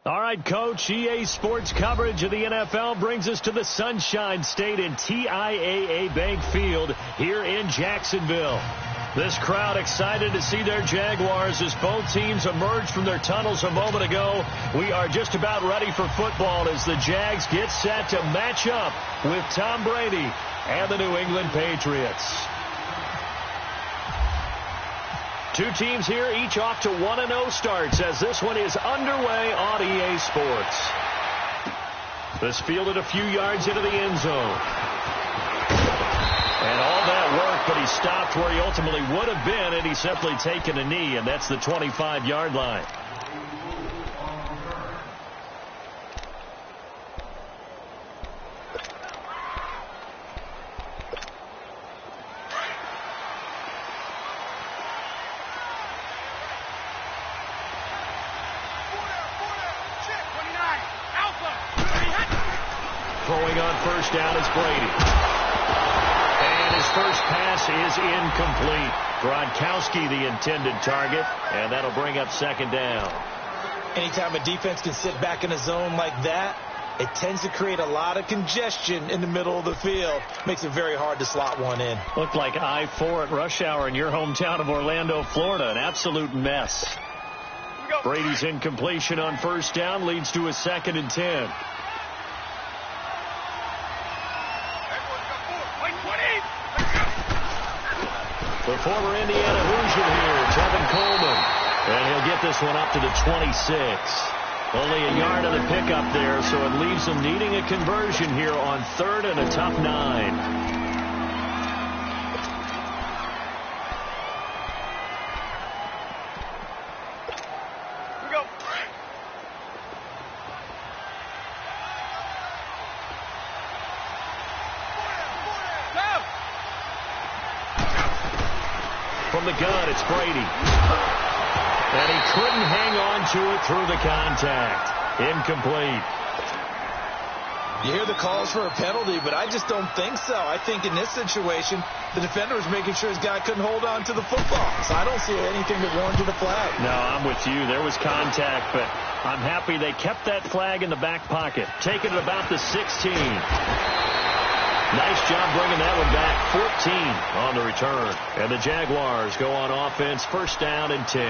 All right, Coach, EA Sports coverage of the NFL brings us to the Sunshine State in TIAA Bank Field here in Jacksonville. This crowd excited to see their Jaguars as both teams emerged from their tunnels a moment ago. We are just about ready for football as the Jags get set to match up with Tom Brady and the New England Patriots. Two teams here, each off to 1-0 starts as this one is underway on EA Sports. This fielded a few yards into the end zone. And all that work, but he stopped where he ultimately would have been had he simply taken a knee, and that's the 25-yard line. Throwing on first down is Brady. And his first pass is incomplete. Gronkowski the intended target, and that'll bring up second down. Anytime a defense can sit back in a zone like that, it tends to create a lot of congestion in the middle of the field. Makes it very hard to slot one in. Looked like I-4 at rush hour in your hometown of Orlando, Florida. An absolute mess. Brady's incompletion on first down leads to a 2nd and 10. The former Indiana Hoosier here, Tevin Coleman. And he'll get this one up to the 26. Only a yard of the pickup there, so it leaves them needing a conversion here on 3rd and a tough 9. From the gun, it's Brady. And he couldn't hang on to it through the contact. Incomplete. You hear the calls for a penalty, but I just don't think so. I think in this situation, the defender was making sure his guy couldn't hold on to the football. So I don't see anything that warranted a flag. No, I'm with you. There was contact, but I'm happy they kept that flag in the back pocket. Taking it about the 16. Nice job bringing that one back. 14 on the return. And the Jaguars go on offense, first down and 10.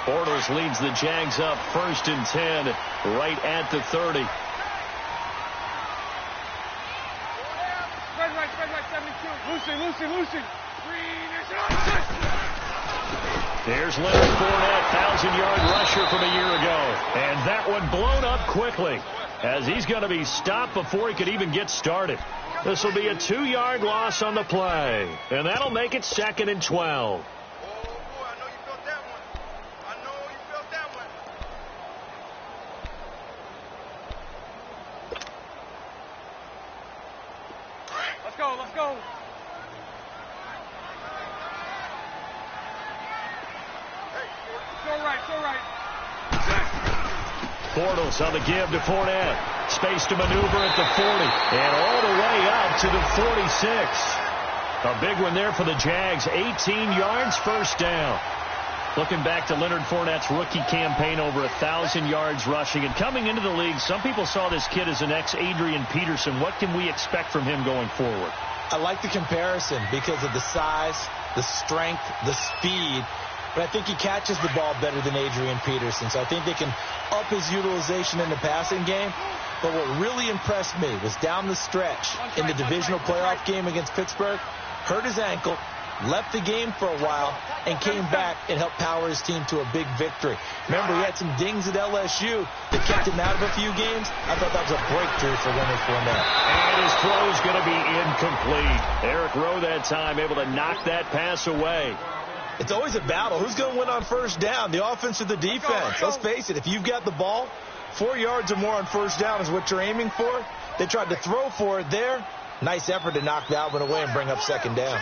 Bortles leads the Jags up first and 10 right at the 30. Lucy. There's Leonard Fournette, 1,000-yard rusher from a year ago. And that one blown up quickly as he's going to be stopped before he could even get started. This will be a 2-yard loss on the play. And that'll make it 2nd and 12. Let's go. Go right. Bortles on the give to Fournette. Space to maneuver at the 40. And all the way up to the 46. A big one there for the Jags. 18 yards, first down. Looking back to Leonard Fournette's rookie campaign, over 1,000 yards rushing. And coming into the league, some people saw this kid as an ex-Adrian Peterson. What can we expect from him going forward? I like the comparison because of the size, the strength, the speed. But I think he catches the ball better than Adrian Peterson. So I think they can up his utilization in the passing game. But what really impressed me was down the stretch in the divisional playoff game against Pittsburgh. Hurt his ankle, left the game for a while, and came back and helped power his team to a big victory. Remember, he had some dings at LSU that kept him out of a few games. I thought that was a breakthrough for Leonard Fournette. And his throw is going to be incomplete. Eric Rowe that time able to knock that pass away. It's always a battle. Who's going to win on first down, the offense or the defense? Let's face it, if you've got the ball, 4 yards or more on first down is what you're aiming for. They tried to throw for it there. Nice effort to knock that one away and bring up second down.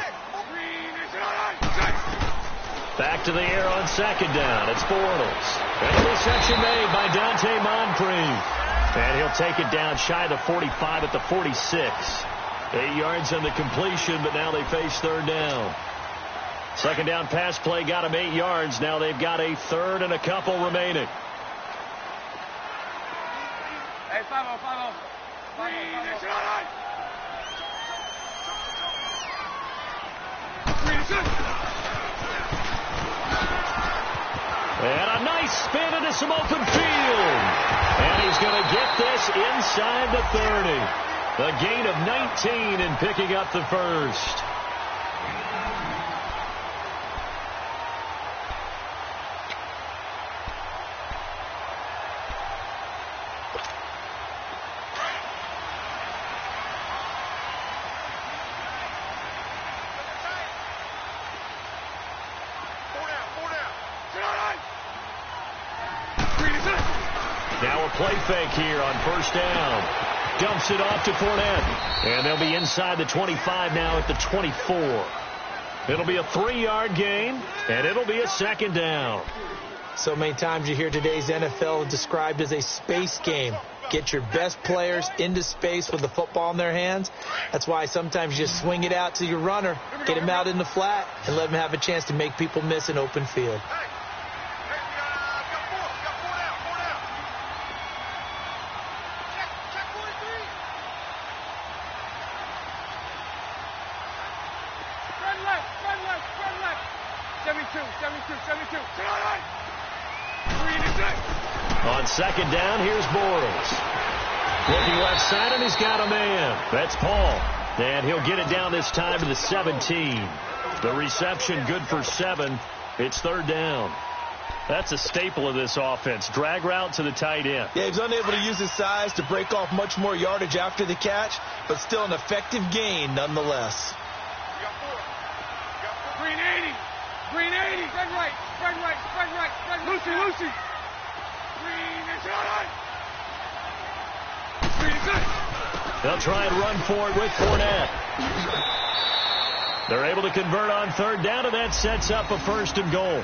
Back to the air on second down. It's Bortles. And a reception made by Dante Moncrief. And he'll take it down shy of the 45 at the 46. 8 yards on the completion, but now they face third down. Second down pass play got them 8 yards. Now they've got a third and a couple remaining. Hey, 5-0, 5-0. 5-0. And a nice spin into some open field. And he's going to get this inside the 30. A gain of 19 and picking up the first. Now a play fake here on first down. Dumps it off to Fournette. And they'll be inside the 25 now at the 24. It'll be a 3-yard gain, and it'll be a second down. So many times you hear today's NFL described as a space game. Get your best players into space with the football in their hands. That's why sometimes you just swing it out to your runner, get him out in the flat, and let him have a chance to make people miss an open field. On second down, here's Bortles. Looking left side, and he's got a man. That's Paul. And he'll get it down this time to the 17. The reception good for 7. It's third down. That's a staple of this offense. Drag route to the tight end. Yeah, he's unable to use his size to break off much more yardage after the catch, but still an effective gain nonetheless. Green 80. Green 80. Spread right. Spread right. Spread right. Spread Lucy. Lucy. Green is right. Green is good. They'll try and run for it with Fournette. They're able to convert on third down, and that sets up a first and goal.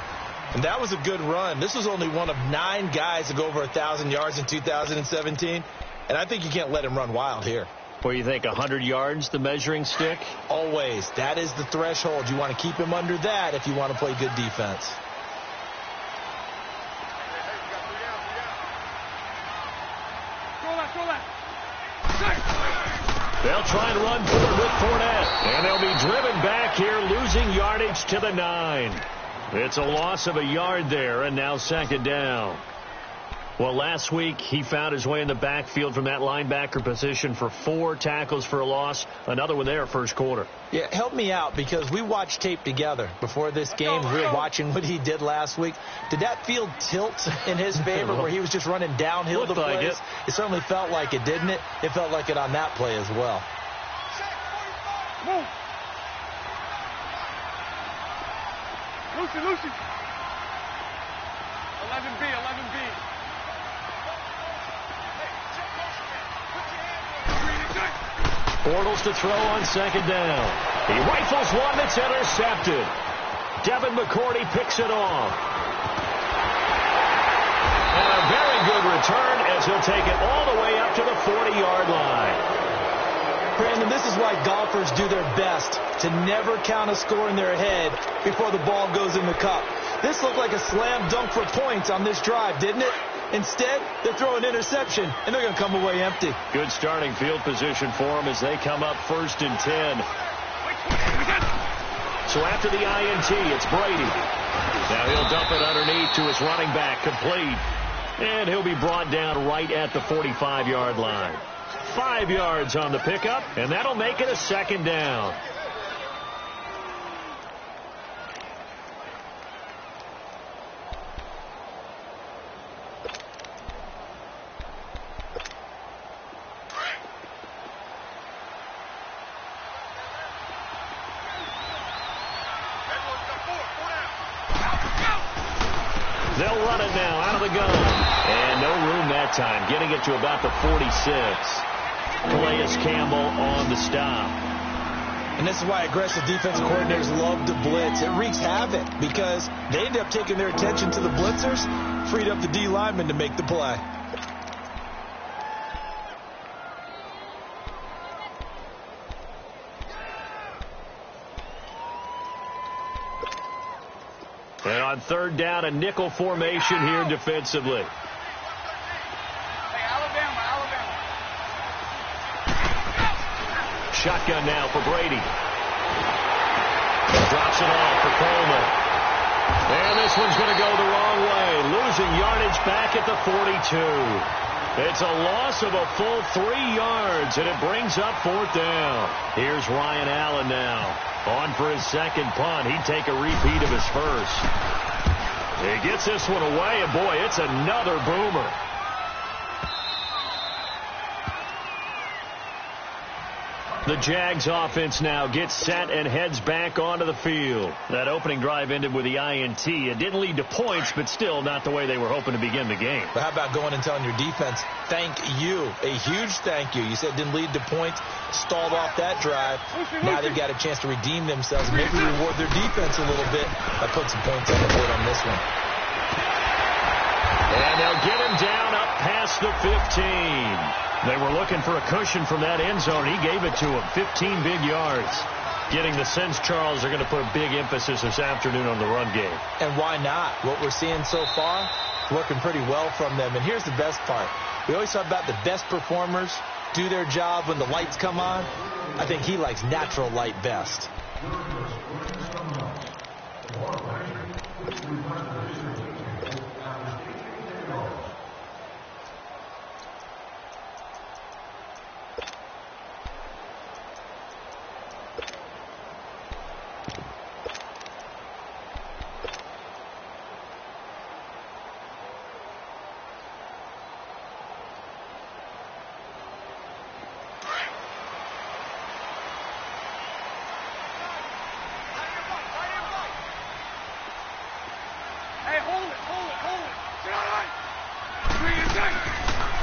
And that was a good run. This was only one of 9 guys to go over 1,000 yards in 2017. And I think you can't let him run wild here. What do you think, 100 yards, the measuring stick? Always. That is the threshold. You want to keep him under that if you want to play good defense. They'll try and run for it with Fournette. And they'll be driven back here, losing yardage to the 9. It's a loss of a yard there, and now second down. Well, last week he found his way in the backfield from that linebacker position for 4 tackles for a loss. Another one there first quarter. Yeah, help me out, because we watched tape together before this game. We were watching what he did last week. Did that field tilt in his favor where he was just running downhill to plays? Like it certainly felt like it, didn't it? It felt like it on that play as well. Move. Lucy, Lucy. 11B, 11B. Bortles to throw on second down. He rifles one that's intercepted. Devin McCourty picks it off. And a very good return as he'll take it all the way up to the 40-yard line. Brandon, this is why golfers do their best to never count a score in their head before the ball goes in the cup. This looked like a slam dunk for points on this drive, didn't it? Instead, they throw an interception, and they're going to come away empty. Good starting field position for them as they come up first and 10. So after the INT, it's Brady. Now he'll dump it underneath to his running back, complete. And he'll be brought down right at the 45-yard line. 5 yards on the pickup, and that'll make it a second down. They'll run it now out of the gun. And no room that time, getting it to about the 46. Calais Campbell on the stop. And this is why aggressive defensive coordinators love to blitz. It wreaks havoc because they end up taking their attention to the blitzers, freed up the D lineman to make the play. And on third down, a nickel formation here defensively. Hey, Alabama. Shotgun now for Brady. Drops it off for Coleman. And this one's going to go the wrong way. Losing yardage back at the 42. It's a loss of a full 3 yards, and it brings up fourth down. Here's Ryan Allen now. On for his second punt. He'd take a repeat of his first. He gets this one away, and boy, it's another boomer. The Jags offense now gets set and heads back onto the field. That opening drive ended with the INT. It didn't lead to points, but still not the way they were hoping to begin the game. But how about going and telling your defense, thank you, a huge thank you. You said it didn't lead to points, stalled off that drive. Now they've got a chance to redeem themselves, maybe reward their defense a little bit by putting some points on the board on this one. And they'll get him down up past the 15. They were looking for a cushion from that end zone. He gave it to him. 15 big yards. Getting the sense Charles are going to put a big emphasis this afternoon on the run game. And why not? What we're seeing so far, working pretty well from them. And here's the best part. We always talk about the best performers do their job when the lights come on. I think he likes natural light best.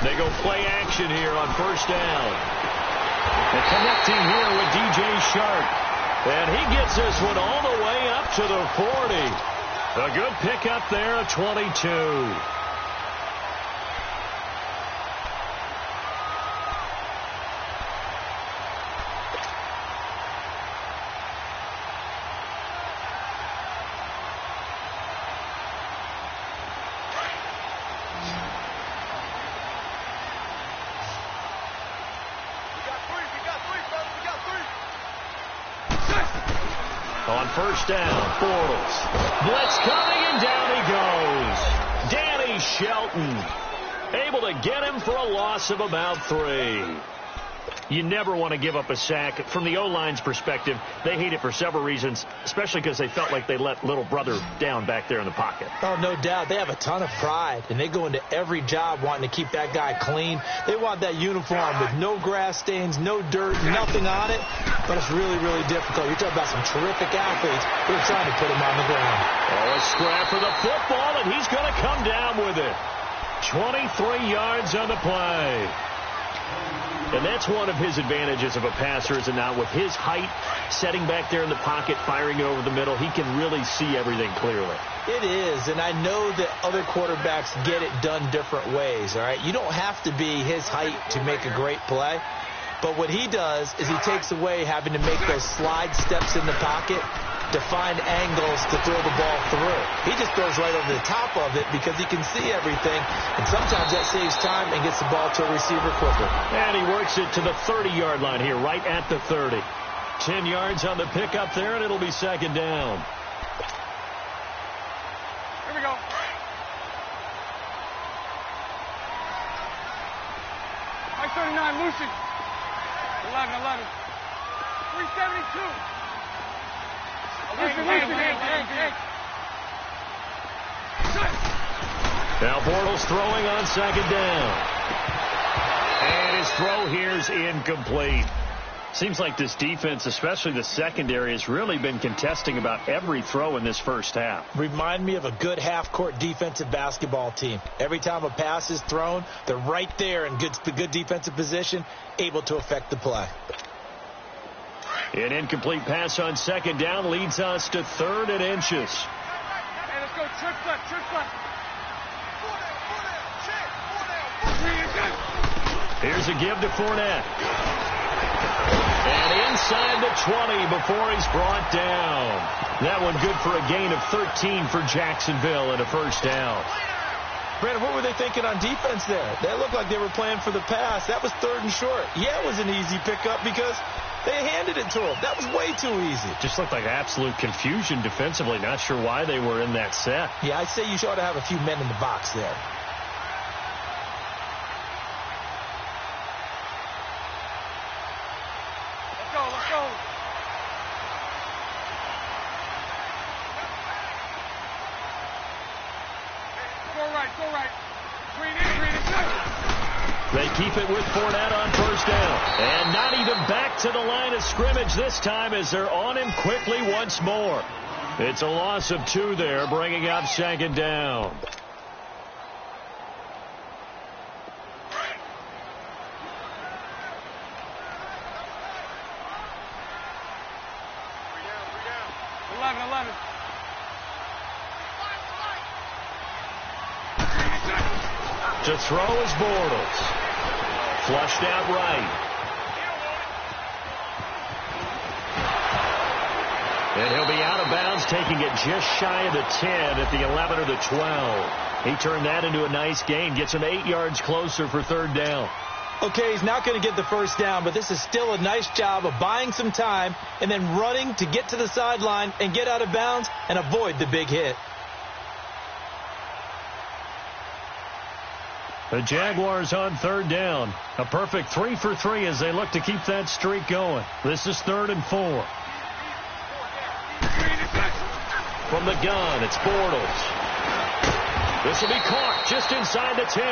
They go play action here on first down. And connecting here with DJ Shark. And he gets this one all the way up to the 40. A good pickup there at 22. On first down, Bortles. Blitz coming, and down he goes. Danny Shelton able to get him for a loss of about 3. You never want to give up a sack. From the O-line's perspective, they hate it for several reasons, especially because they felt like they let little brother down back there in the pocket. Oh, no doubt. They have a ton of pride, and they go into every job wanting to keep that guy clean. They want that uniform with no grass stains, no dirt, nothing on it, but it's really, really difficult. You're talking about some terrific athletes. We're trying to put him on the ground. Oh, a scrap for the football, and he's going to come down with it. 23 yards on the play. And that's one of his advantages of a passer, is it not? With his height, setting back there in the pocket, firing over the middle, he can really see everything clearly. It is, and I know that other quarterbacks get it done different ways, all right? You don't have to be his height to make a great play. But what he does is he takes away having to make those slide steps in the pocket to find angles to throw the ball through. He just throws right over the top of it because he can see everything, and sometimes that saves time and gets the ball to a receiver quicker. And he works it to the 30-yard line here, right at the 30. 10 yards on the pickup there, and it'll be second down. Here we go. My 39, Lucy. 11. 372. Hey. Now Bortles throwing on second down. And his throw here's incomplete. Seems like this defense, especially the secondary, has really been contesting about every throw in this first half. Remind me of a good half-court defensive basketball team. Every time a pass is thrown, they're right there in good defensive position, able to affect the play. An incomplete pass on second down leads us to 3rd and inches. Hey, let's go. Trick left. Here's a give to Fournette. And inside the 20 before he's brought down. That one good for a gain of 13 for Jacksonville and a first down. Brandon, what were they thinking on defense there? They looked like they were playing for the pass. That was 3rd and short. Yeah, it was an easy pickup because they handed it to him. That was way too easy. Just looked like absolute confusion defensively. Not sure why they were in that set. Yeah, I'd say you ought to have a few men in the box there. Let's go, let's go. Go right. Green in, They keep it with Fournette on first down. And not even back to the line of scrimmage this time as they're on him quickly once more. It's a loss of 2 there, bringing up 2nd down. To throw is Bortles. Flushed out right. And he'll be out of bounds, taking it just shy of the 10 at the 11 or the 12. He turned that into a nice gain, gets him 8 yards closer for 3rd down. Okay, he's not going to get the first down, but this is still a nice job of buying some time and then running to get to the sideline and get out of bounds and avoid the big hit. The Jaguars on 3rd down. A perfect 3 for 3 as they look to keep that streak going. This is 3rd and 4. From the gun, it's Bortles. This will be caught just inside the 10.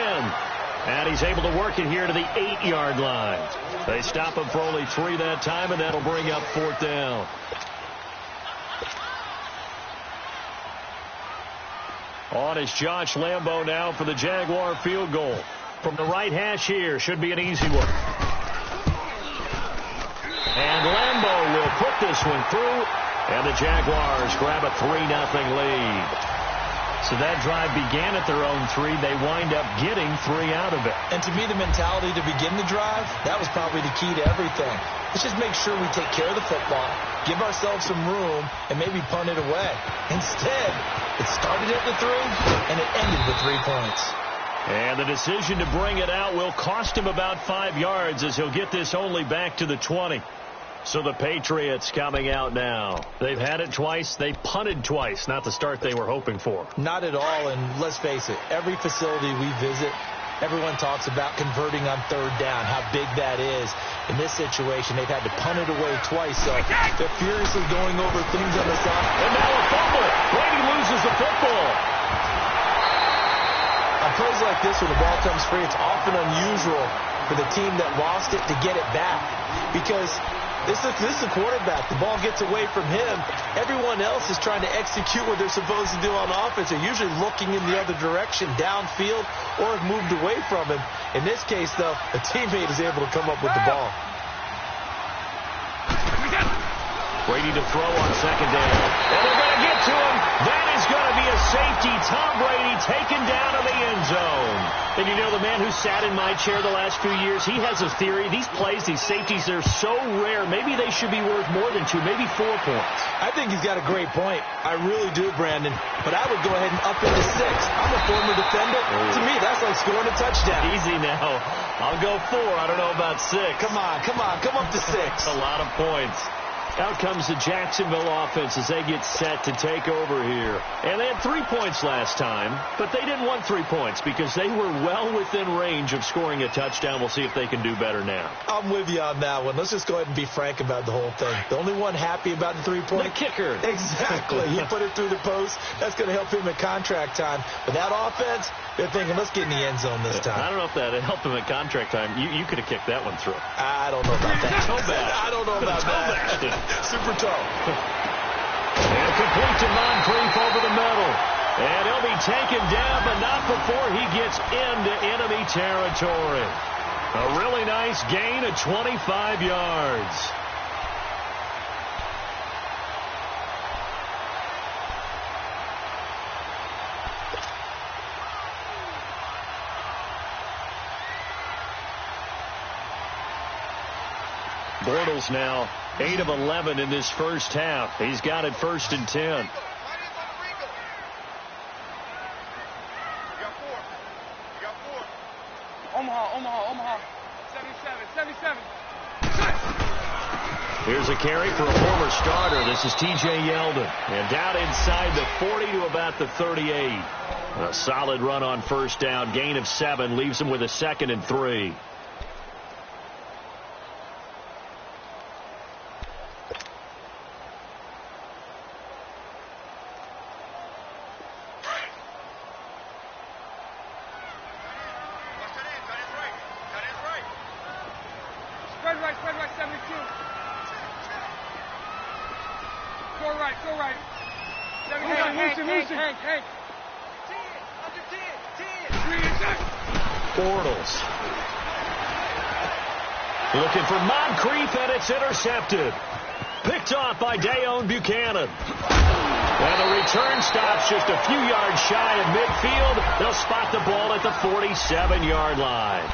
And he's able to work it here to the 8-yard line. They stop him for only 3 that time, and that'll bring up 4th down. On is Josh Lambo now for the Jaguar field goal. From the right hash here, should be an easy one. And Lambo will put this one through, and the Jaguars grab a 3-0 lead. So that drive began at their own 3. They wind up getting 3 out of it. And to me, the mentality to begin the drive, that was probably the key to everything. Let's just make sure we take care of the football, give ourselves some room, and maybe punt it away. Instead, it started at the 3, and it ended with 3 points. And the decision to bring it out will cost him about 5 yards as he'll get this only back to the 20. So the Patriots coming out now. They've had it twice. They punted twice. Not the start they were hoping for. Not at all, and let's face it, every facility we visit, everyone talks about converting on 3rd down, how big that is. In this situation, they've had to punt it away twice, so they're furiously going over things on the side. And now a fumble. Brady loses the football. On plays like this, when the ball comes free, it's often unusual for the team that lost it to get it back because this is the quarterback. The ball gets away from him. Everyone else is trying to execute what they're supposed to do on offense. They're usually looking in the other direction, downfield, or have moved away from him. In this case, though, a teammate is able to come up with the ball. Brady to throw on 2nd down. And they're going to get to him. That is going to be a safety. Tom Brady taken down in the end zone. And you know, the man who sat in my chair the last few years, he has a theory. These plays, these safeties, they're so rare. Maybe they should be worth more than 2, maybe 4 points. I think he's got a great point. I really do, Brandon. But I would go ahead and up it to 6. I'm a former defender. To me, that's like scoring a touchdown. Easy now. I'll go 4. I don't know about 6. Come on. Come up to 6. A lot of points. Out comes the Jacksonville offense as they get set to take over here. And they had 3 points last time, but they didn't want 3 points because they were well within range of scoring a touchdown. We'll see if they can do better now. I'm with you on that one. Let's just go ahead and be frank about the whole thing. The only one happy about the 3-point. The kicker. Exactly. He put it through the post. That's going to help him at contract time. But that offense, they're thinking, let's get in the end zone this time. I don't know if that helped him at contract time. You could have kicked that one through. I don't know about that. Toe bash. I don't know about that. Super toe. And complete to Moncrief over the middle. And he'll be taken down, but not before he gets into enemy territory. A really nice gain of 25 yards. Bortles now 8 of 11 in this first half. He's got it 1st and 10. Omaha. 77. Here's a carry for a former starter. This is T.J. Yeldon. And down inside the 40 to about the 38. A solid run on first down. Gain of 7 leaves him with a 2nd and 3. Spread right, 72. Go right. 72. Hank. Bortles. Looking for Moncrief, and it's intercepted. Picked off by Dayon Buchanan. And the return stops just a few yards shy of midfield. They'll spot the ball at the 47-yard line.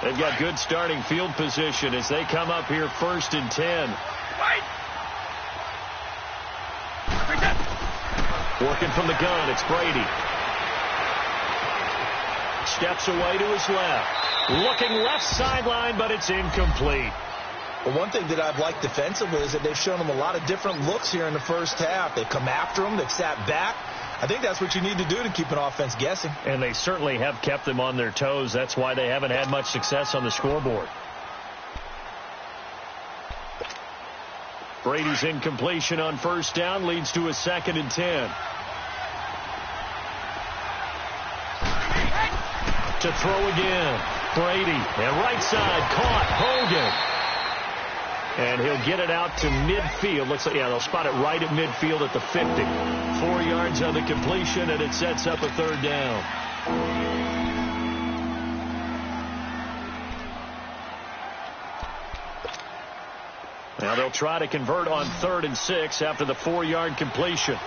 They've got good starting field position as they come up here 1st and 10. Working from the gun, it's Brady. Steps away to his left. Looking left sideline, but it's incomplete. Well, one thing that I've liked defensively is that they've shown him a lot of different looks here in the first half. They've come after him. They've sat back. I think that's what you need to do to keep an offense guessing. And they certainly have kept them on their toes. That's why they haven't had much success on the scoreboard. Brady's incompletion on first down leads to a 2nd and 10. To throw again. Brady, and right side, caught. Hogan. And he'll get it out to midfield. Looks like, they'll spot it right at midfield at the 50. 4 yards on the completion, and it sets up a 3rd down. Now they'll try to convert on 3rd and 6 after the 4-yard completion.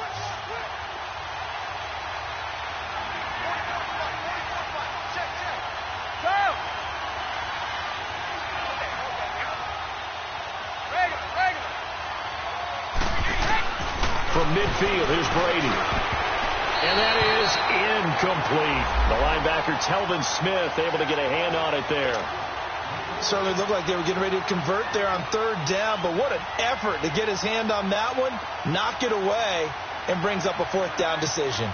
From midfield, here's Brady. And that is incomplete. The linebacker, Telvin Smith, able to get a hand on it there. Certainly looked like they were getting ready to convert there on 3rd down, but what an effort to get his hand on that one, knock it away, and brings up a 4th down decision.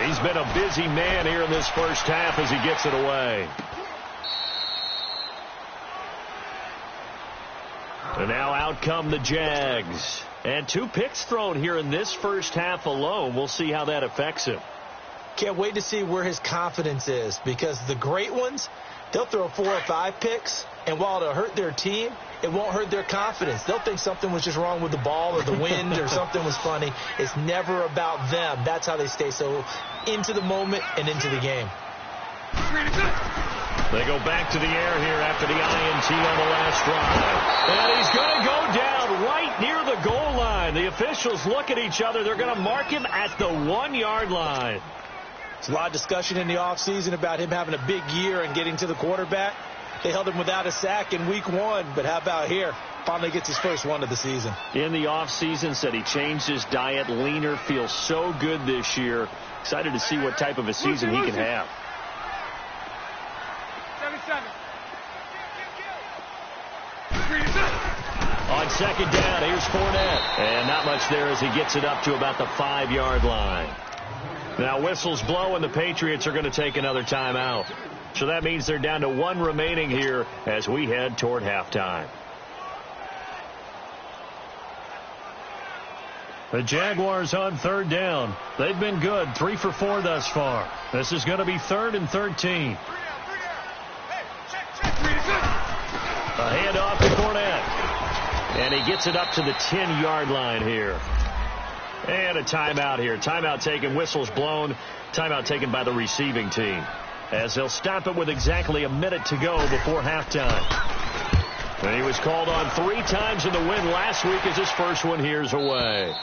He's been a busy man here in this first half as he gets it away. And now out come the Jags. And 2 picks thrown here in this first half alone. We'll see how that affects him. Can't wait to see where his confidence is, because the great ones, they'll throw 4 or 5 picks, and while it'll hurt their team, it won't hurt their confidence. They'll think something was just wrong with the ball or the wind or something was funny. It's never about them. That's how they stay so into the moment and into the game. They go back to the air here after the INT on the last drive. And he's going to go down right near the goal line. The officials look at each other. They're going to mark him at the 1-yard line. There's a lot of discussion in the offseason about him having a big year and getting to the quarterback. They held him without a sack in week 1, but how about here? Finally gets his first one of the season. In the offseason, said he changed his diet, leaner, feels so good this year. Excited to see what type of a season he can have. 77. On second down, here's Fournette. And not much there as he gets it up to about the 5-yard line. Now whistles blow, and the Patriots are going to take another timeout. So that means they're down to 1 remaining here as we head toward halftime. The Jaguars on 3rd down. They've been good, 3 for 4 thus far. This is going to be 3rd and 13. A handoff to Fournette. And he gets it up to the 10-yard line here. And a timeout here. Timeout taken, whistles blown. Timeout taken by the receiving team, as they'll stop it with exactly a minute to go before halftime. And he was called on 3 times in the win last week as his first one here's away.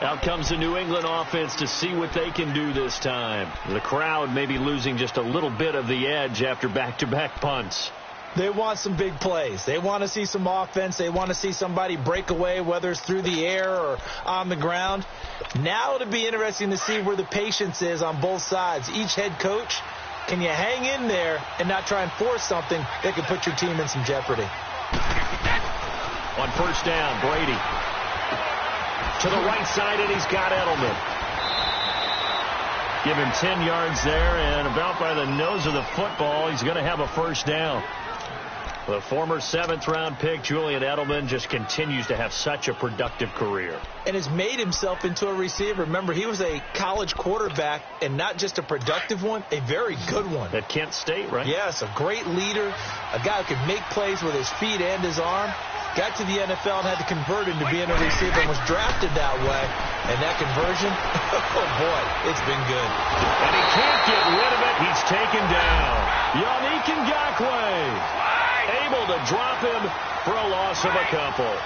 Out comes the New England offense to see what they can do this time. The crowd may be losing just a little bit of the edge after back-to-back punts. They want some big plays. They want to see some offense. They want to see somebody break away, whether it's through the air or on the ground. Now it'll be interesting to see where the patience is on both sides. Each head coach, can you hang in there and not try and force something that could put your team in some jeopardy? On first down, Brady to the right side, and he's got Edelman. Give him 10 yards there, and about by the nose of the football, he's going to have a first down. The former 7th-round pick, Julian Edelman, just continues to have such a productive career. And has made himself into a receiver. Remember, he was a college quarterback, and not just a productive one, a very good one. At Kent State, right? Yes, a great leader, a guy who could make plays with his feet and his arm. Got to the NFL and had to convert into being a receiver and was drafted that way. And that conversion, oh boy, it's been good. And he can't get rid of it. He's taken down. Yannick Ngakoue able to drop him for a loss of a couple.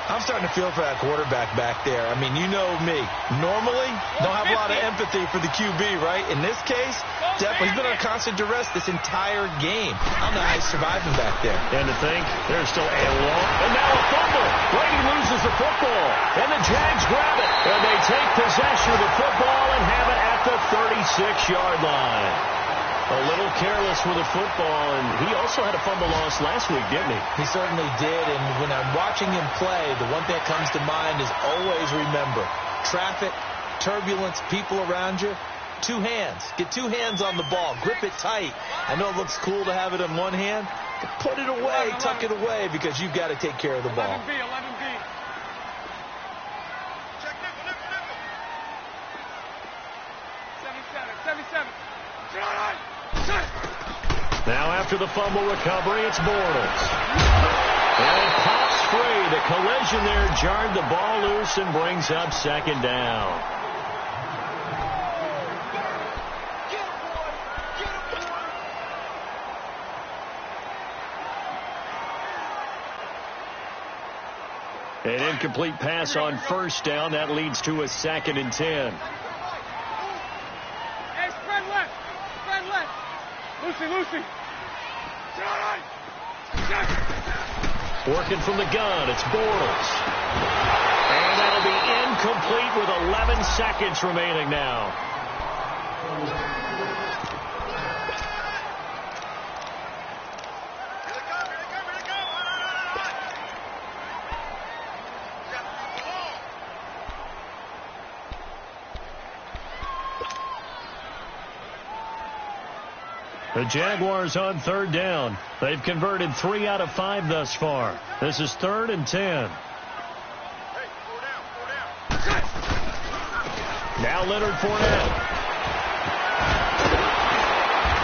I'm starting to feel for that quarterback back there. I mean, you know me. Normally, don't have a lot of empathy for the QB, right? In this case, definitely, he's been under constant duress this entire game. I don't know how he's surviving back there. And to think, there's still a long, and now a fumble. Brady loses the football, and the Jags grab it. And they take possession of the football and have it at the 36-yard line. A little careless with the football, and he also had a fumble loss last week, didn't he? He certainly did, and when I'm watching him play, the one thing that comes to mind is always remember, traffic, turbulence, people around you, 2 hands. Get 2 hands on the ball. Grip it tight. I know it looks cool to have it in one hand, but put it away, tuck it away, because you've got to take care of the ball. 11B, 11B. Check nickel. 77. Now after the fumble recovery, it's Bortles. And it pops free. The collision there jarred the ball loose and brings up second down. An incomplete pass on first down. That leads to a 2nd and 10. Hey, spread left. Lucy. Working from the gun, it's Bortles. And that'll be incomplete with 11 seconds remaining now. The Jaguars on 3rd down. They've converted 3 out of 5 thus far. This is 3rd and 10. Now Leonard Fournette.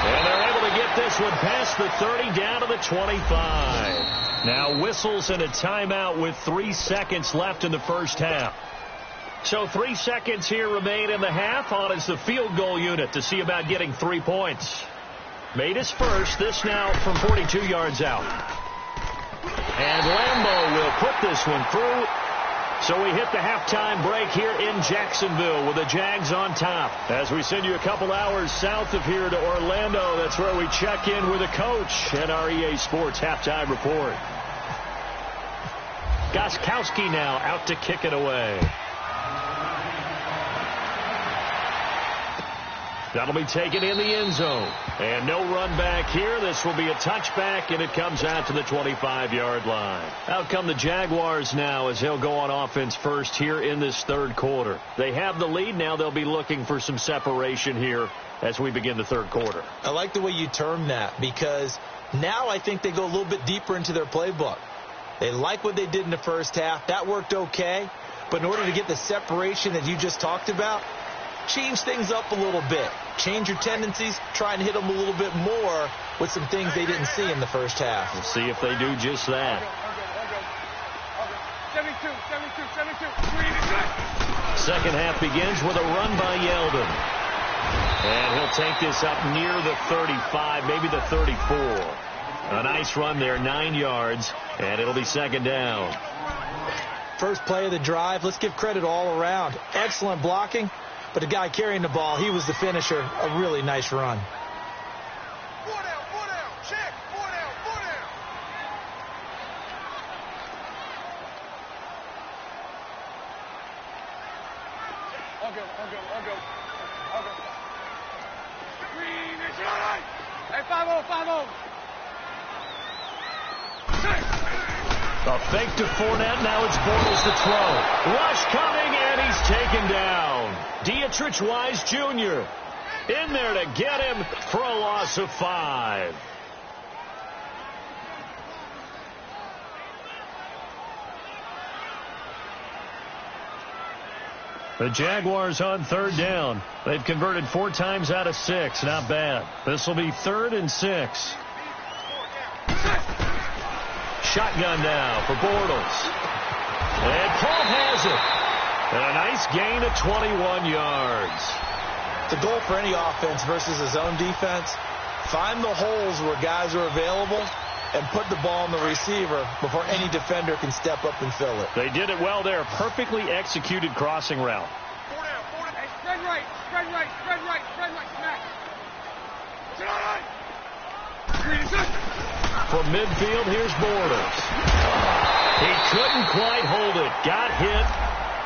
And they're able to get this one past the 30 down to the 25. Now whistles and a timeout with 3 seconds left in the first half. So 3 seconds here remain in the half. On is the field goal unit to see about getting 3 points. Made his first. This now from 42 yards out. And Lambeau will put this one through. So we hit the halftime break here in Jacksonville with the Jags on top. As we send you a couple hours south of here to Orlando, that's where we check in with the coach and our EA Sports halftime report. Gostkowski now out to kick it away. That'll be taken in the end zone. And no run back here. This will be a touchback, and it comes out to the 25-yard line. Out come the Jaguars now as they'll go on offense first here in this 3rd quarter. They have the lead. Now they'll be looking for some separation here as we begin the 3rd quarter. I like the way you term that, because now I think they go a little bit deeper into their playbook. They like what they did in the first half. That worked okay. But in order to get the separation that you just talked about, change things up a little bit. change your tendencies, try and hit them a little bit more with some things they didn't see in the first half. We'll see if they do just that. 72. Second half begins with a run by Yeldon. And he'll take this up near the 35, maybe the 34. A nice run there, 9 yards, and it'll be second down. First play of the drive, let's give credit all around. Excellent blocking, but the guy carrying the ball, he was the finisher. A really nice run. 4 down, check, 4 down. I'll go. Green, it's all right. Hey, 5-0. A fake to Fournette. Now it's Bortles to throw. Rush coming, and he's taken down. Dietrich Wise Jr. in there to get him for a loss of 5. The Jaguars on third down. They've converted 4 times out of 6. Not bad. This will be 3rd and 6. Shotgun now for Bortles. And Paul has it. And a nice gain of 21 yards. The goal for any offense versus his own defense, find the holes where guys are available and put the ball on the receiver before any defender can step up and fill it. They did it well there. Perfectly executed crossing route. 4 down. Hey, spread right. Smack. Sit all right. Green is good. From midfield, here's Bortles. He couldn't quite hold it. Got hit.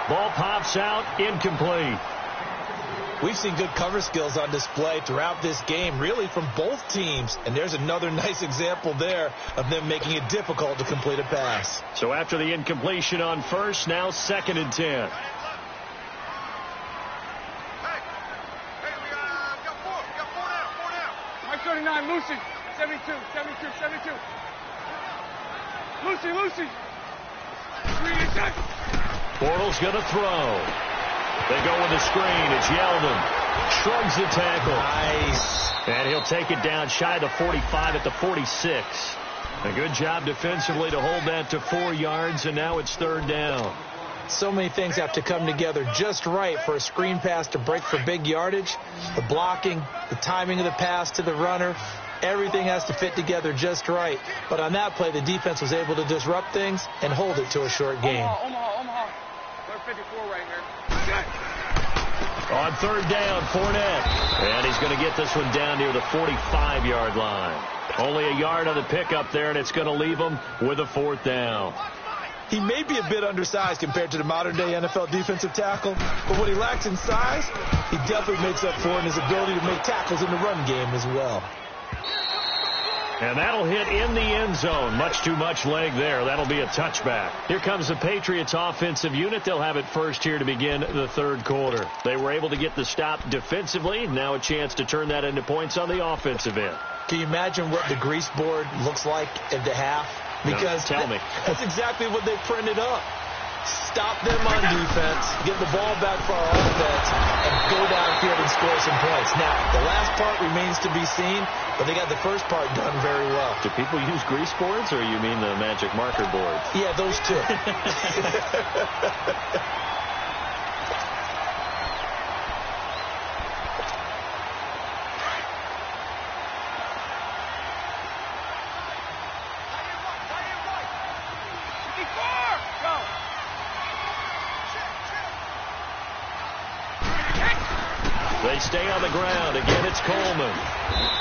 Ball pops out. Incomplete. We've seen good cover skills on display throughout this game, really from both teams. And there's another nice example there of them making it difficult to complete a pass. So after the incompletion on first, now 2nd and 10. Hey, we got 4. We got 4 down. Mike 39, Lucy. 72. Lucy. Green is good. Bortles going to throw. They go with the screen. It's Yeldon. Shrugs the tackle. Nice. And he'll take it down shy of the 45 at the 46. A good job defensively to hold that to 4 yards, and now it's 3rd down. So many things have to come together just right for a screen pass to break for big yardage. The blocking, the timing of the pass to the runner, everything has to fit together just right. But on that play, the defense was able to disrupt things and hold it to a short game. Omaha. They're 54 right here. On 3rd down, Fournette. And he's going to get this one down near the 45-yard line. Only a yard on the pickup there, and it's going to leave him with a 4th down. He may be a bit undersized compared to the modern-day NFL defensive tackle, but what he lacks in size, he definitely makes up for in his ability to make tackles in the run game as well. And that'll hit in the end zone. Much too much leg there. That'll be a touchback. Here comes the Patriots offensive unit. They'll have it first here to begin the 3rd quarter. They were able to get the stop defensively. Now a chance to turn that into points on the offensive end. Can you imagine what the grease board looks like at the half? Because no, tell me. That's exactly what they printed up. Stop them on defense, get the ball back for our offense, and go downfield and score some points. Now, the last part remains to be seen, but they got the first part done very well. Do people use grease boards, or you mean the magic marker boards? Yeah, those two. They stay on the ground. Again, it's Coleman.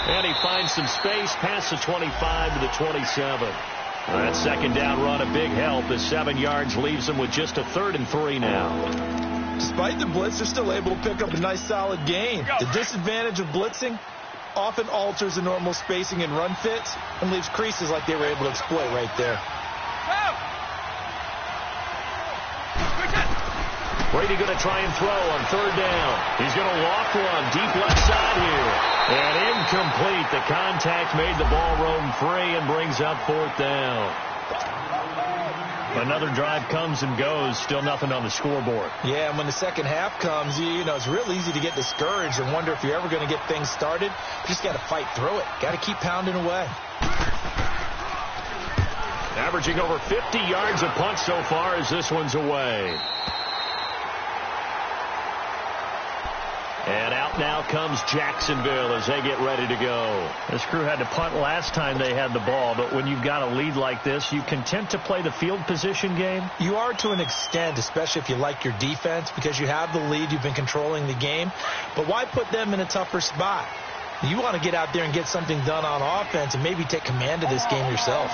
And he finds some space past the 25 to the 27. That 2nd down run, a big help. The 7 yards leaves them with just a 3rd and 3 now. Despite the blitz, they're still able to pick up a nice, solid gain. The disadvantage of blitzing often alters the normal spacing and run fits and leaves creases like they were able to exploit right there. Brady going to try and throw on third down. He's going to loft one deep left side here. And incomplete. The contact made the ball roam free and brings up fourth down. Another drive comes and goes. Still nothing on the scoreboard. Yeah, and when the second half comes, you know, it's real easy to get discouraged and wonder if you're ever going to get things started. You just got to fight through it. Got to keep pounding away. Averaging over 50 yards a punt so far as this one's away. And out now comes Jacksonville as they get ready to go. This crew had to punt last time they had the ball, but when you've got a lead like this, you content to play the field position game? You are to an extent, especially if you like your defense, because you have the lead, you've been controlling the game. But why put them in a tougher spot? You want to get out there and get something done on offense and maybe take command of this game yourself.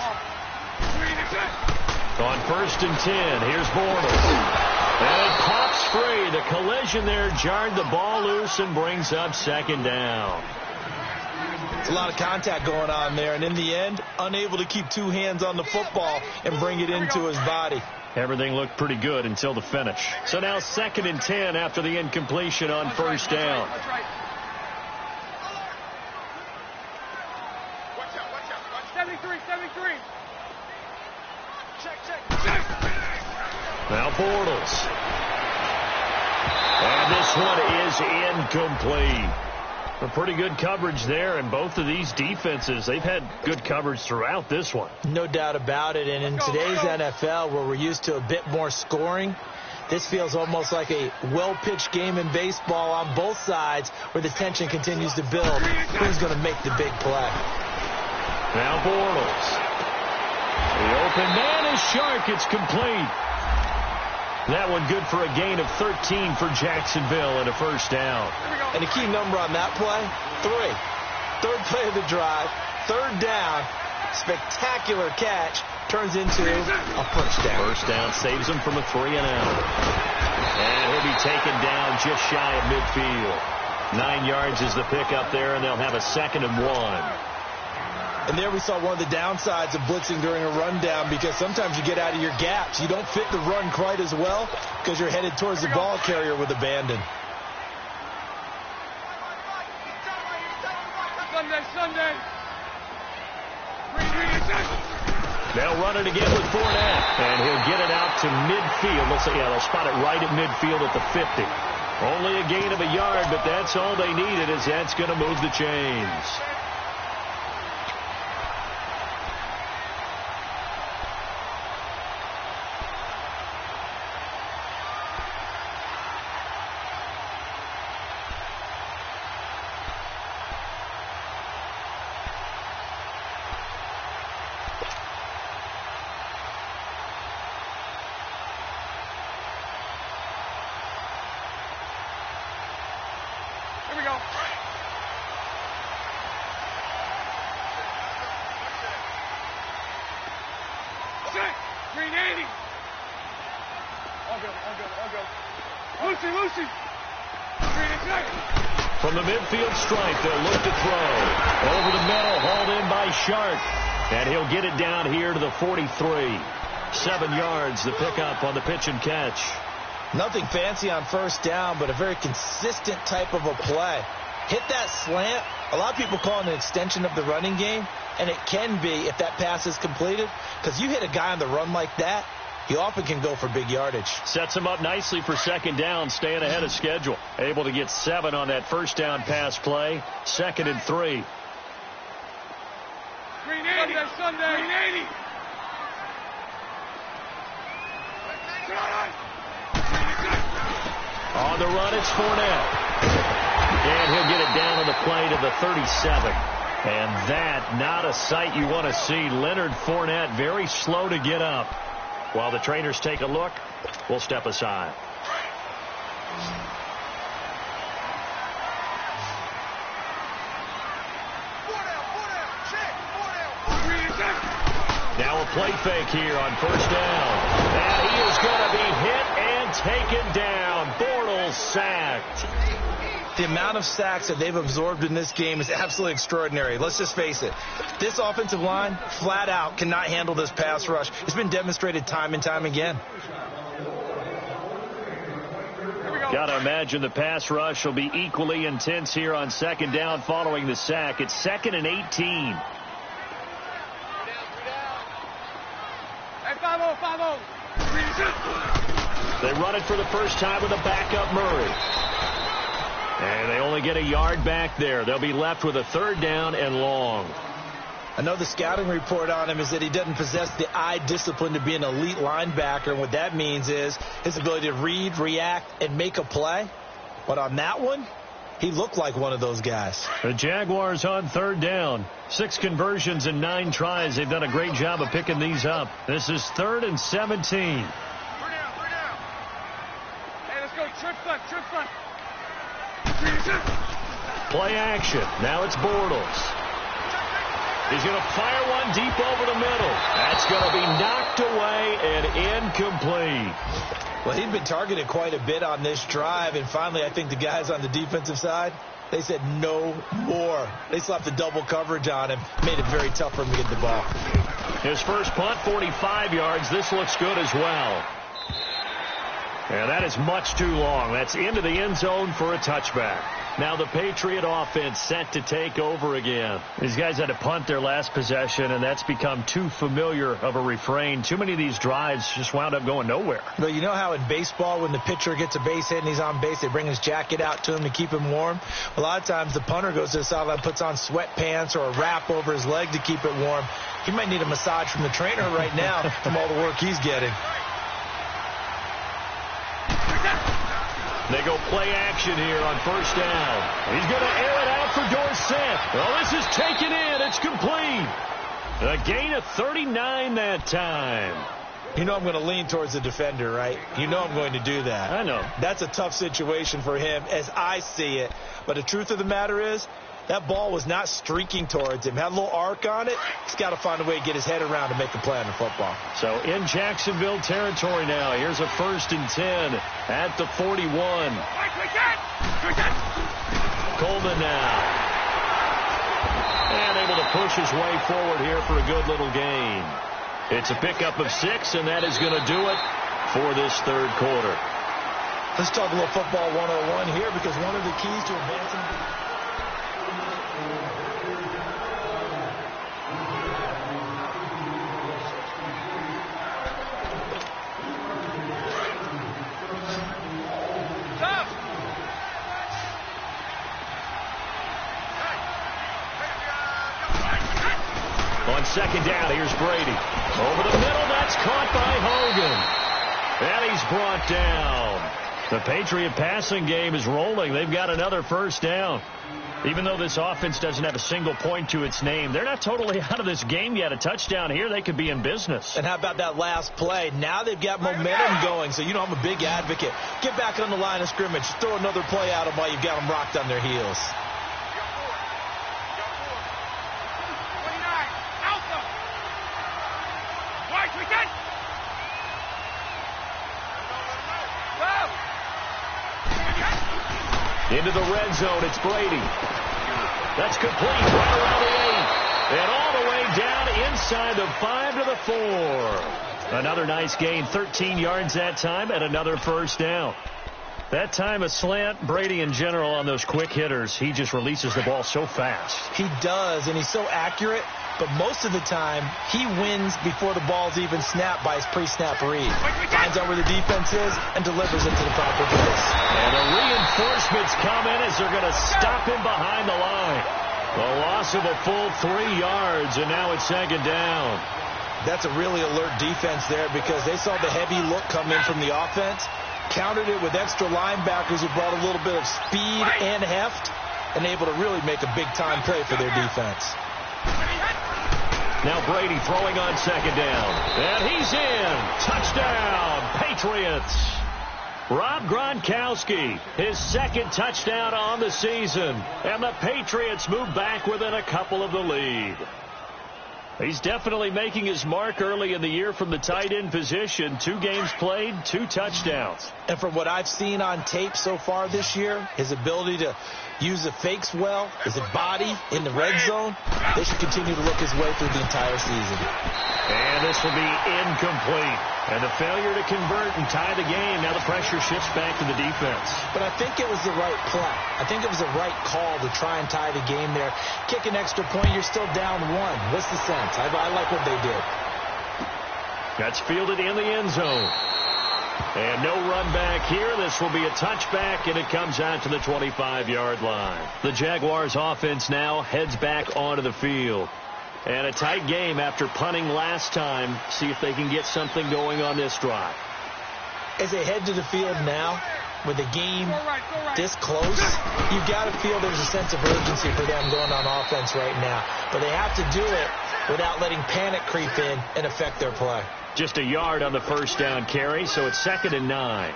On 1st and 10, here's Bortles. And it pops free. The collision there jarred the ball loose and brings up second down. It's a lot of contact going on there, and in the end, unable to keep two hands on the football and bring it into his body. Everything looked pretty good until the finish. So now 2nd and 10 after the incompletion on first down. That's right. Watch out. 73. Check. Now Bortles. And this one is incomplete. A pretty good coverage there, and both of these defenses, they've had good coverage throughout this one. No doubt about it, and in today's NFL, where we're used to a bit more scoring, this feels almost like a well-pitched game in baseball on both sides where the tension continues to build. Who's going to make the big play? Now Bortles. The open man is Shark. It's complete. That one good for a gain of 13 for Jacksonville and a first down. And the key number on that play, 3. Third play of the drive, third down, spectacular catch, turns into a first down. First down saves him from a 3 and out. And he'll be taken down just shy of midfield. 9 yards is the pickup there, and they'll have a 2nd and 1. And there we saw one of the downsides of blitzing during a rundown, because sometimes you get out of your gaps. You don't fit the run quite as well because you're headed towards the ball carrier with abandon. Sunday. They'll run it again with Fournette, and he'll get it out to midfield. They'll spot it right at midfield at the 50. Only a gain of a yard, but that's all they needed, as that's going to move the chains. Here we go. Set. 380. All good. Lucy. 380. From the midfield stripe, they'll look to throw. Over the middle, hauled in by Shark. And he'll get it down here to the 43. 7 yards, the pickup on the pitch and catch. Nothing fancy on first down, but a very consistent type of a play. Hit that slant. A lot of people call it an extension of the running game, and it can be if that pass is completed, because you hit a guy on the run like that, he often can go for big yardage. Sets him up nicely for second down, staying ahead of schedule. Able to get 7 on that first down pass play. 2nd and 3. Sunday. 380. On the run, it's Fournette. And he'll get it down on the play to the 37. And that, not a sight you want to see. Leonard Fournette very slow to get up. While the trainers take a look, we'll step aside. Now a play fake here on first down. And he is going to be hit and taken down. Bortles sacked. The amount of sacks that they've absorbed in this game is absolutely extraordinary. Let's just face it. This offensive line, flat out, cannot handle this pass rush. It's been demonstrated time and time again. Got to imagine the pass rush will be equally intense here on second down following the sack. It's 2nd and 18. Hey, 5-0, 5-0. They run it for the first time with a backup Murray. And they only get a yard back there. They'll be left with a 3rd down and long. Another scouting report on him is that he doesn't possess the eye discipline to be an elite linebacker. And what that means is his ability to read, react, and make a play. But on that one, he looked like one of those guys. The Jaguars on 3rd down. 6 conversions and 9 tries. They've done a great job of picking these up. This is 3rd and 17. 3 down. Hey, let's go. Trip left. Play action. Now it's Bortles. He's going to fire one deep over the middle. That's going to be knocked away and incomplete. Well, he'd been targeted quite a bit on this drive, and finally I think the guys on the defensive side, they said no more. They slapped the double coverage on him, made it very tough for him to get the ball. His first punt, 45 yards. This looks good as well. And that is much too long. That's into the end zone for a touchback. Now the Patriot offense set to take over again. These guys had to punt their last possession, and that's become too familiar of a refrain. Too many of these drives just wound up going nowhere. But you know how in baseball when the pitcher gets a base hit and he's on base, they bring his jacket out to him to keep him warm? A lot of times the punter goes to the sideline, puts on sweatpants or a wrap over his leg to keep it warm. He might need a massage from the trainer right now from all the work he's getting. They go play action here on 1st down. He's going to air it out for Dorsett. Well, this is taken in. It's complete. A gain of 39 that time. You know I'm going to lean towards the defender, right? You know I'm going to do that. I know. That's a tough situation for him as I see it. But the truth of the matter is, that ball was not streaking towards him. Had a little arc on it. He's got to find a way to get his head around to make a play on the football. So in Jacksonville territory now. Here's a 1st and 10 at the 41. Coleman now. And able to push his way forward here for a good little gain. It's a pickup of 6, and that is going to do it for this 3rd quarter. Let's talk a little football 101 here, because one of the keys to advancing... On 2nd down, here's Brady. Over the middle, that's caught by Hogan. And he's brought down. The Patriot passing game is rolling. They've got another 1st down. Even though this offense doesn't have a single point to its name, they're not totally out of this game yet. A touchdown here, they could be in business. And how about that last play? Now they've got momentum going, so you know I'm a big advocate. Get back on the line of scrimmage. Throw another play at them while you've got them rocked on their heels. Into the red zone, it's Brady. That's complete right around the 8. And all the way down inside the 5 to the 4. Another nice gain, 13 yards that time, and another 1st down. That time a slant. Brady in general on those quick hitters, he just releases the ball so fast. He does, and he's so accurate, but most of the time he wins before the ball's even snapped by his pre-snap read. Finds out where the defense is and delivers it to the proper place. And the reinforcements come in as they're going to stop him behind the line. The loss of a full 3 yards, and now it's 2nd down. That's a really alert defense there, because they saw the heavy look come in from the offense, countered it with extra linebackers who brought a little bit of speed and heft, and able to really make a big-time play for their defense. Now Brady throwing on 2nd down. And he's in. Touchdown, Patriots. Rob Gronkowski, his 2nd touchdown on the season. And the Patriots move back within a couple of the lead. He's definitely making his mark early in the year from the tight end position. 2 games played, 2 touchdowns. And from what I've seen on tape so far this year, his ability to use the fakes well, is it body in the red zone? They should continue to look his way through the entire season. And this will be incomplete. And the failure to convert and tie the game. Now the pressure shifts back to the defense. But I think it was the right play. I think it was the right call to try and tie the game there. Kick an extra point, you're still down one. What's the sense? I like what they did. That's fielded in the end zone. And no run back here. This will be a touchback, and it comes out to the 25-yard line. The Jaguars offense now heads back onto the field. And a tight game after punting last time. See if they can get something going on this drive. As they head to the field now, with the game this close, you've got to feel there's a sense of urgency for them going on offense right now. But they have to do it without letting panic creep in and affect their play. Just a yard on the first down carry, so it's 2nd and 9.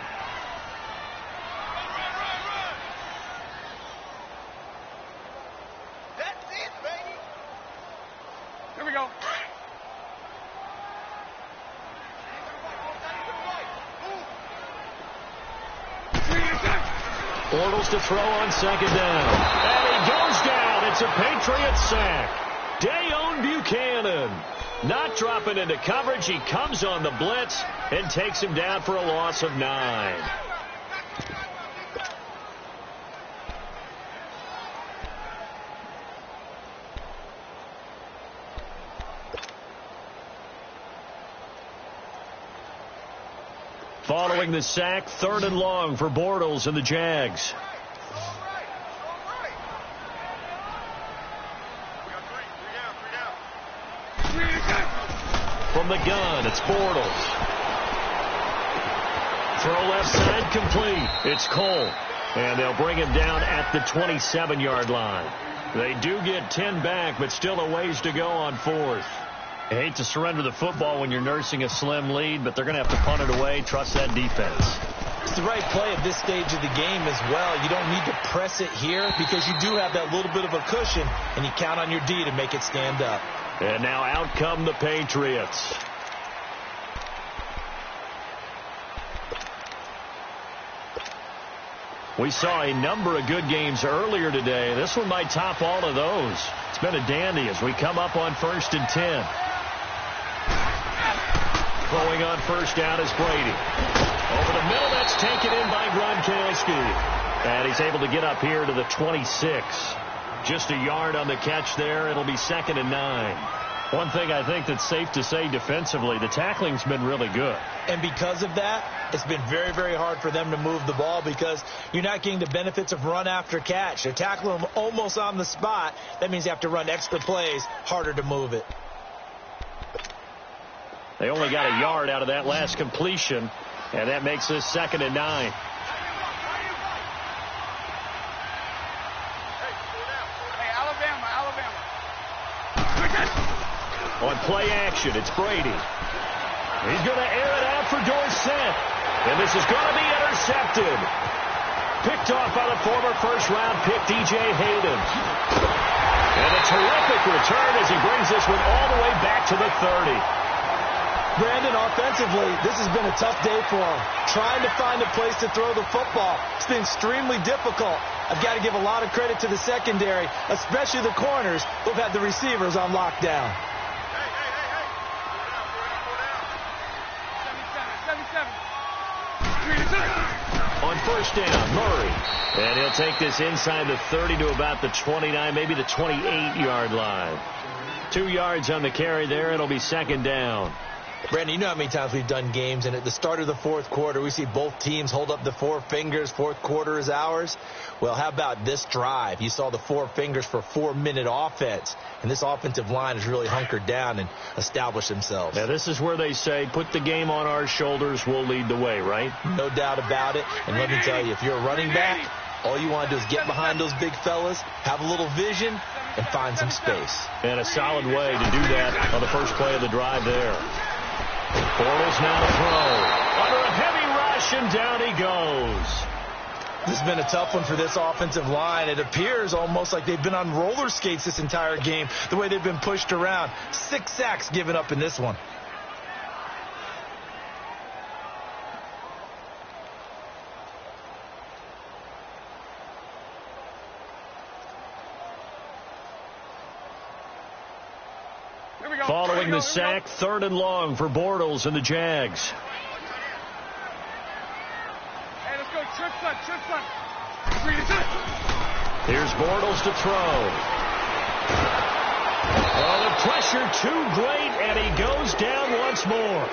Here we go. Bortles to throw on 2nd down. And he goes down. It's a Patriot sack. Dayon Buchanan not dropping into coverage. He comes on the blitz and takes him down for a loss of 9. Following the sack, 3rd and long for Bortles and the Jags. From the gun, it's Bortles. Throw left side complete. It's Cole. And they'll bring him down at the 27-yard line. They do get 10 back, but still a ways to go on 4th. I hate to surrender the football when you're nursing a slim lead, but they're going to have to punt it away. Trust that defense. It's the right play at this stage of the game as well. You don't need to press it here because you do have that little bit of a cushion, and you count on your D to make it stand up. And now out come the Patriots. We saw a number of good games earlier today. This one might top all of those. It's been a dandy as we come up on 1st and 10. Throwing on 1st down is Brady. Over the middle, that's taken in by Gronkowski. And he's able to get up here to the 26. Just a yard on the catch there. It'll be 2nd and 9. One thing I think that's safe to say defensively, the tackling's been really good. And because of that, it's been very, very hard for them to move the ball because you're not getting the benefits of run after catch. They're tackling them almost on the spot. That means you have to run extra plays, harder to move it. They only got a yard out of that last completion, and that makes this 2nd and 9. On play action, it's Brady. He's going to air it out for Dorsett. And this is going to be intercepted. Picked off by the former first-round pick, D.J. Hayden. And a terrific return as he brings this one all the way back to the 30. Brandon, offensively, this has been a tough day for him. Trying to find a place to throw the football. It's been extremely difficult. I've got to give a lot of credit to the secondary, especially the corners who've had the receivers on lockdown. On 1st down, Murray. And he'll take this inside the 30 to about the 29, maybe the 28-yard line. 2 yards on the carry there. It'll be 2nd down. Brandon, you know how many times we've done games, and at the start of the 4th quarter, we see both teams hold up the 4 fingers. 4th quarter is ours. Well, how about this drive? You saw the 4 fingers for 4-minute offense, and this offensive line has really hunkered down and established themselves. Now, this is where they say, put the game on our shoulders, we'll lead the way, right? No doubt about it. And let me tell you, if you're a running back, all you want to do is get behind those big fellas, have a little vision, and find some space. And a solid way to do that on the first play of the drive there. Bortles now to throw. Under a heavy rush, and down he goes. This has been a tough one for this offensive line. It appears almost like they've been on roller skates this entire game, the way they've been pushed around. 6 sacks given up in this one. Here we go. Following the sack, 3rd and long for Bortles and the Jags. Hey, let's go. Trip front. Here's Bortles to throw. Oh, the pressure too great, and he goes down once more.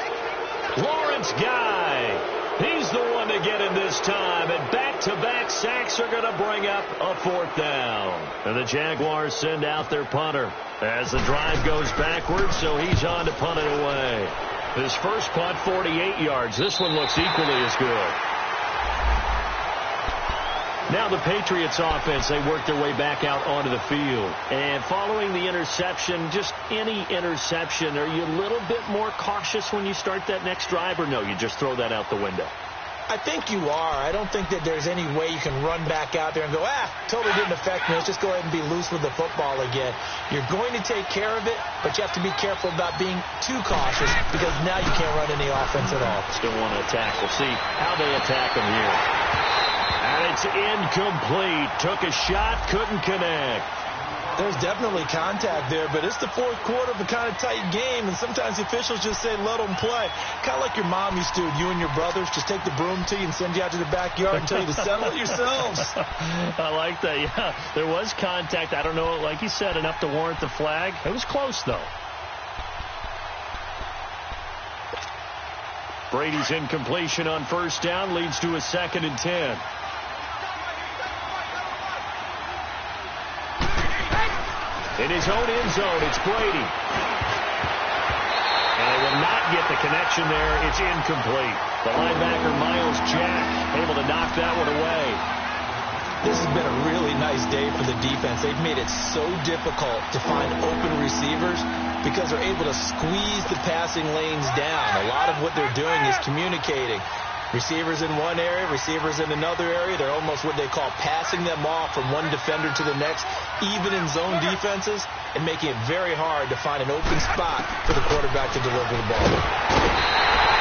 Lawrence Guy, he's the one to get him this time, and back-to-back sacks are going to bring up a 4th down. And the Jaguars send out their punter as the drive goes backwards, so he's on to punt it away. His first punt, 48 yards. This one looks equally as good. Now the Patriots offense, they work their way back out onto the field. And following the interception, just any interception, are you a little bit more cautious when you start that next drive, or no, you just throw that out the window? I think you are. I don't think that there's any way you can run back out there and go, totally didn't affect me. Let's just go ahead and be loose with the football again. You're going to take care of it, but you have to be careful about being too cautious because now you can't run any offense at all. Still want to attack. We'll see how they attack them here. And it's incomplete. Took a shot, couldn't connect. There's definitely contact there, but it's the 4th quarter of a kind of tight game, and sometimes the officials just say, let them play. Kind of like your mom used to, you and your brothers, just take the broom to you and send you out to the backyard and tell you to settle it yourselves. I like that, yeah. There was contact. I don't know, like you said, enough to warrant the flag. It was close, though. Brady's incompletion on 1st down leads to a 2nd and 10. In his own end zone, it's Brady. And they will not get the connection there. It's incomplete. The linebacker, Miles Jack, able to knock that one away. This has been a really nice day for the defense. They've made it so difficult to find open receivers because they're able to squeeze the passing lanes down. A lot of what they're doing is communicating. Receivers in one area, receivers in another area. They're almost what they call passing them off from one defender to the next, even in zone defenses, and making it very hard to find an open spot for the quarterback to deliver the ball.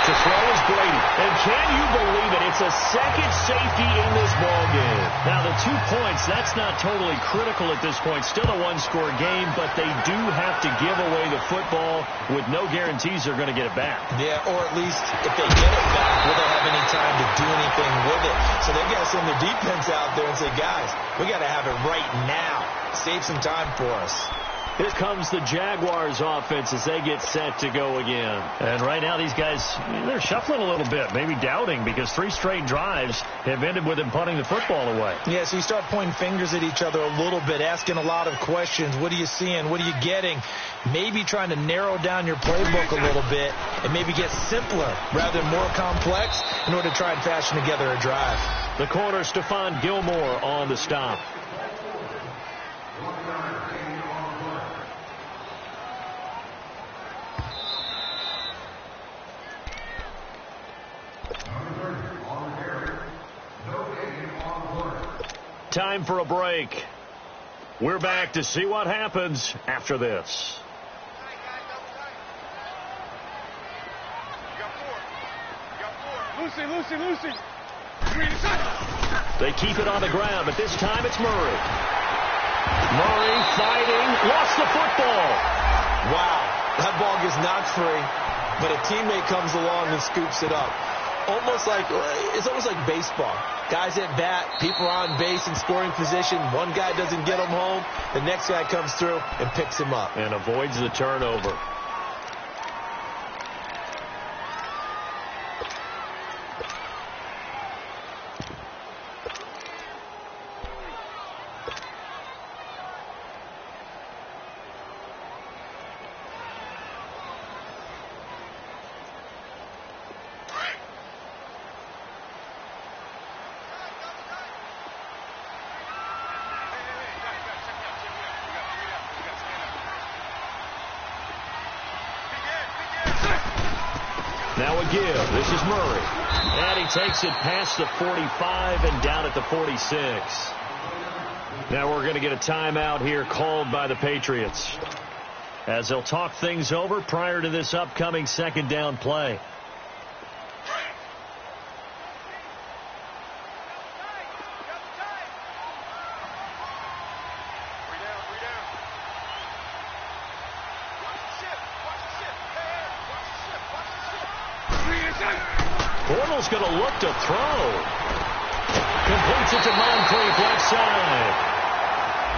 To throw is Brady. And can you believe it? It's a 2nd safety in this ball game. Now, the 2 points, that's not totally critical at this point. Still a one-score game, but they do have to give away the football with no guarantees they're going to get it back. Yeah, or at least if they get it back, will they have any time to do anything with it? So they've got to send their defense out there and say, guys, we got to have it right now. Save some time for us. Here comes the Jaguars offense as they get set to go again. And right now these guys, they're shuffling a little bit, maybe doubting, because 3 straight drives have ended with them punting the football away. Yeah, so you start pointing fingers at each other a little bit, asking a lot of questions. What are you seeing? What are you getting? Maybe trying to narrow down your playbook a little bit and maybe get simpler rather than more complex in order to try and fashion together a drive. The corner, Stephon Gilmore on the stop. Time for a break. We're back to see what happens after this. Lucy. They keep it on the ground, but this time it's Murray. Murray fighting, lost the football. Wow, that ball gets knocked free, but a teammate comes along and scoops it up. It's almost like baseball. Guys at bat, people are on base in scoring position. One guy doesn't get him home. The next guy comes through and picks him up. And avoids the turnover. Now a give. This is Murray. And he takes it past the 45 and down at the 46. Now we're going to get a timeout here called by the Patriots, as they'll talk things over prior to this upcoming 2nd down play. Bortles going to look to throw. Completes it to Moncrief left side.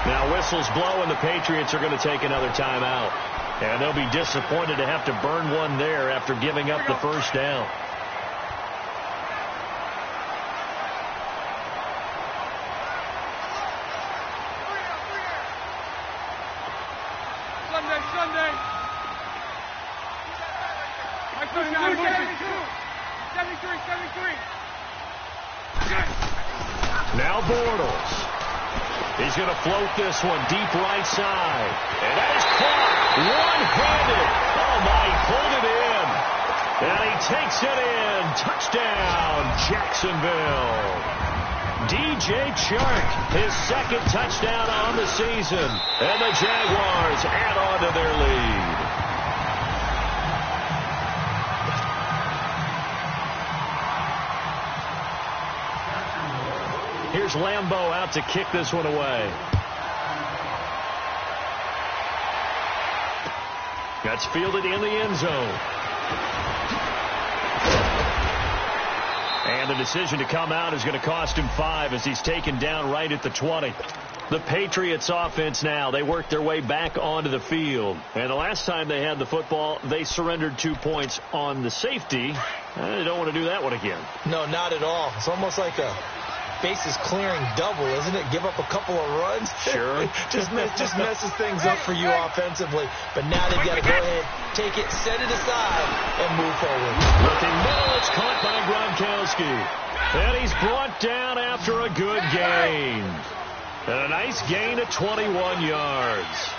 Now whistles blow, and the Patriots are going to take another timeout. And they'll be disappointed to have to burn one there after giving up the first down. Sunday. 73. Now Bortles. He's going to float this one deep right side. And that is caught one-handed. Oh, my, he pulled it in. And he takes it in. Touchdown, Jacksonville. DJ Chark, his second touchdown on the season. And the Jaguars add on to their lead. Here's Lambeau out to kick this one away. That's fielded in the end zone. And the decision to come out is going to cost him 5 as he's taken down right at the 20. The Patriots offense now, they worked their way back onto the field. And the last time they had the football, they surrendered 2 points on the safety. They don't want to do that one again. No, not at all. It's almost like a bases clearing double, isn't it? Give up a couple of runs. Sure. just messes things up for you offensively. But now they've got to go ahead, take it, set it aside, and move forward. Looking middle, it's caught by Gronkowski. And he's brought down after a good gain. And a nice gain of 21 yards.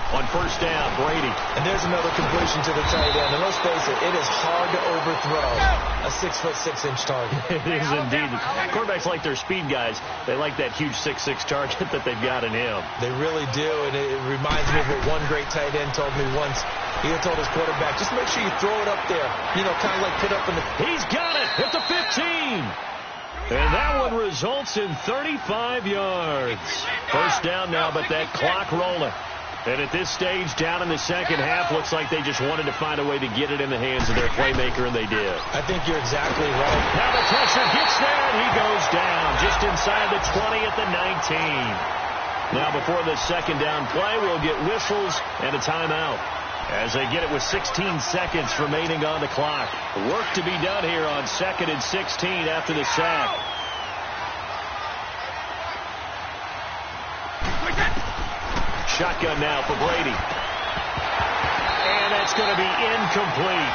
On first down, Brady. And there's another completion to the tight end. And let's face it, it is hard to overthrow a 6'6" target. It is indeed. Quarterbacks like their speed guys. They like that huge 6'6" target that they've got in him. They really do. And it reminds me of what one great tight end told me once. He told his quarterback, just make sure you throw it up there. You know, kind of like put up in the... He's got it at the 15. And that one results in 35 yards. First down now, but that clock rolling. And at this stage, down in the second half, looks like they just wanted to find a way to get it in the hands of their playmaker, and they did. I think you're exactly right. Now the pressure gets there, and he goes down just inside the 20 at the 19. Now before the second down play, we'll get whistles and a timeout as they get it with 16 seconds remaining on the clock. Work to be done here on 2nd and 16 after the sack. Shotgun now for Brady. And that's going to be incomplete.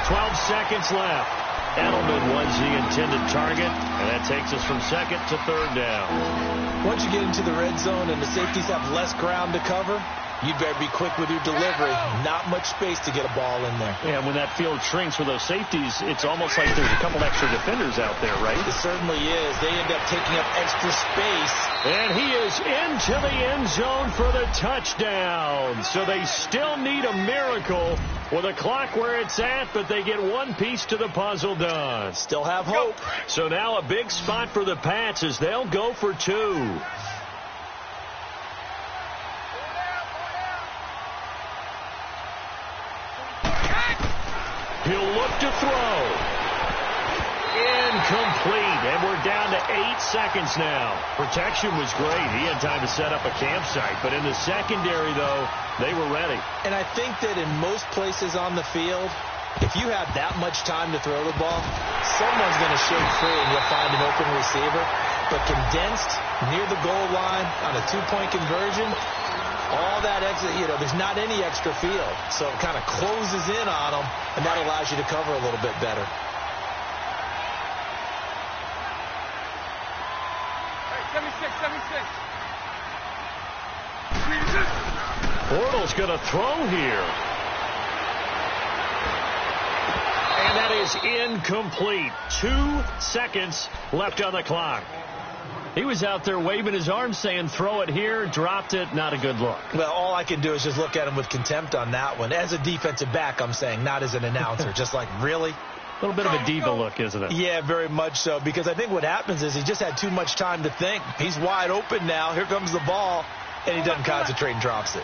12 seconds left. Edelman was the intended target, and that takes us from second to third down. Once you get into the red zone and the safeties have less ground to cover, you'd better be quick with your delivery. Not much space to get a ball in there. Yeah, when that field shrinks with those safeties, it's almost like there's a couple extra defenders out there, right? It certainly is. They end up taking up extra space. And he is into the end zone for the touchdown. So they still need a miracle with a clock where it's at, but they get one piece to the puzzle done. Still have hope. So now a big spot for the Pats as they'll go for 2. He'll look to throw. Incomplete, and we're down to 8 seconds now. Protection was great. He had time to set up a campsite, but in the secondary, though, they were ready. And I think that in most places on the field, if you have that much time to throw the ball, someone's going to shake free and you'll find an open receiver. But condensed near the goal line on a 2-point conversion, all that extra, there's not any extra field. So it kind of closes in on them, and that allows you to cover a little bit better. Bortles going to throw here. And that is incomplete. 2 seconds left on the clock. He was out there waving his arms saying, throw it here, dropped it, not a good look. Well, all I can do is just look at him with contempt on that one. As a defensive back, I'm saying, not as an announcer. Just like, really? A little bit of a diva look, isn't it? Yeah, very much so, because I think what happens is he just had too much time to think. He's wide open now. Here comes the ball, and he doesn't concentrate and drops it.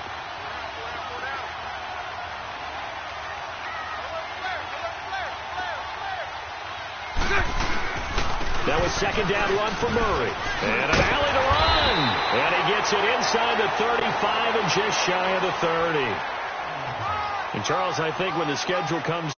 That was second down run for Murray. And an alley to run. And he gets it inside the 35 and just shy of the 30. And Charles, I think when the schedule comes